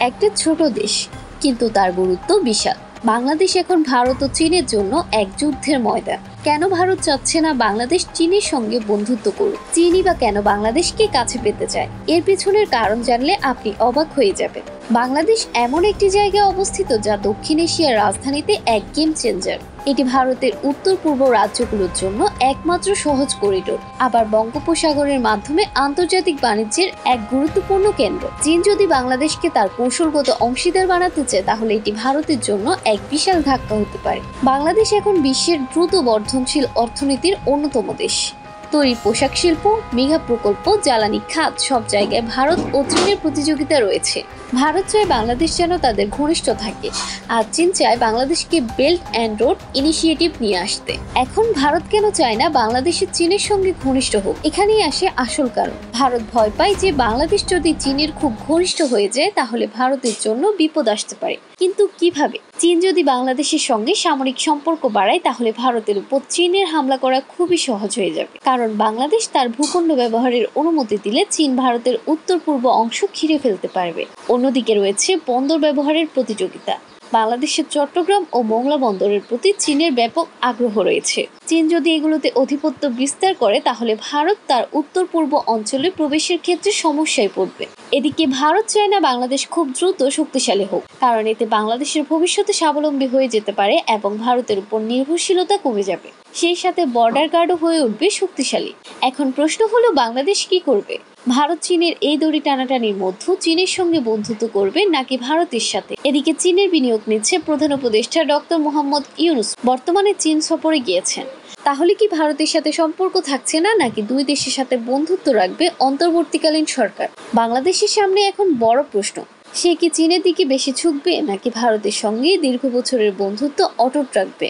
একটা ছোট দেশ, কিন্তু তার গুরুত্ব বিশাল। বাংলাদেশ এখন ভারত ও চীনের জন্য এক যুদ্ধের ময়দান। কেন ভারত চাচ্ছে না বাংলাদেশ চীনের সঙ্গে বন্ধুত্ব করুক? চীনই বা কেন বাংলাদেশকে কাছে পেতে চায়? এর পেছনের কারণ জানলে আপনি অবাক হয়ে যাবেন। বাংলাদেশ এমন একটি জায়গায় অবস্থিত যা দক্ষিণ এশিয়ার রাজধানীতে এক গেম চেঞ্জার। এটি ভারতের উত্তর পূর্ব রাজ্যগুলোর জন্য একমাত্র সহজ করিডোর, আবার বঙ্গোপসাগরের মাধ্যমে আন্তর্জাতিক বাণিজ্যের এক গুরুত্বপূর্ণ কেন্দ্র। চীন যদি বাংলাদেশকে তার কৌশলগত অংশীদার বানাতে চায়, তাহলে এটি ভারতের জন্য এক বিশাল ধাক্কা হতে পারে। বাংলাদেশ এখন বিশ্বের দ্রুত বর্ধনশীল অর্থনীতির অন্যতম দেশ। তৈরি পোশাক শিল্প, মেগা প্রকল্প, জ্বালানি খাত, সব জায়গায় ভারত ও চীনের প্রতিযোগিতা রয়েছে। ভারত চায় বাংলাদেশ যেন তাদের ঘনিষ্ঠ থাকে, আর চীন চায় বাংলাদেশকে বেল্ট অ্যান্ড রোড ইনিশিয়েটিভ নিয়ে আসতে। এখন ভারত কেন চায় না বাংলাদেশের চীনের সঙ্গে ঘনিষ্ঠ হোক? এখানেই আসে আসল কারণ। ভারত ভয় পায় যে বাংলাদেশ যদি চীনের খুব ঘনিষ্ঠ হয়ে যায়, তাহলে ভারতের জন্য বিপদ আসতে পারে। কিন্তু কিভাবে? চীন যদি বাংলাদেশের সঙ্গে সামরিক সম্পর্ক বাড়ায়, তাহলে ভারতের উপর চীনের হামলা করা খুবই সহজ হয়ে যাবে। কারণ বাংলাদেশ তার ভূখণ্ড ব্যবহারের অনুমতি দিলে চীন ভারতের উত্তর পূর্ব অংশ ঘিরে ফেলতে পারবে। অন্যদিকে রয়েছে বন্দর ব্যবহারের প্রতিযোগিতা। বাংলাদেশের চট্টগ্রাম ও মোংলা বন্দরের প্রতি চীনের ব্যাপক আগ্রহ রয়েছে। চীন যদি এগুলোতে আধিপত্য বিস্তার করে, তাহলে ভারত তার উত্তর পূর্ব অঞ্চলে প্রবেশের ক্ষেত্রে সমস্যায় পড়বে। এদিকে ভারত চায় না বাংলাদেশ খুব দ্রুত শক্তিশালী হোক, কারণ এতে বাংলাদেশের ভবিষ্যতে স্বাবলম্বী হয়ে যেতে পারে এবং ভারতের উপর নির্ভরশীলতা কমে যাবে। সেই সাথে বর্ডার গার্ডও হয়ে উঠবে শক্তিশালী। এখন প্রশ্ন হলো, বাংলাদেশ কি করবে? ভারত চীনের এই দড়ি টানাটানির মধ্যে চীনের সঙ্গে বন্ধুত্ব করবে নাকি ভারতের সাথে? এদিকে চীনের বিনিয়োগ নিচ্ছে প্রধান উপদেষ্টা ডক্টর মোহাম্মদ ইউনুস বর্তমানে চীন সফরে গিয়েছেন। তাহলে কি ভারতের সাথে সম্পর্ক থাকছে না, নাকি দুই দেশের সাথে বন্ধুত্ব রাখবে অন্তর্বর্তীকালীন সরকার? বাংলাদেশের সামনে এখন বড় প্রশ্ন, সে কি চীনের দিকে বেশি ঝুঁকবে নাকি ভারতের সঙ্গে দীর্ঘ বছরের বন্ধুত্ব অটুট রাখবে?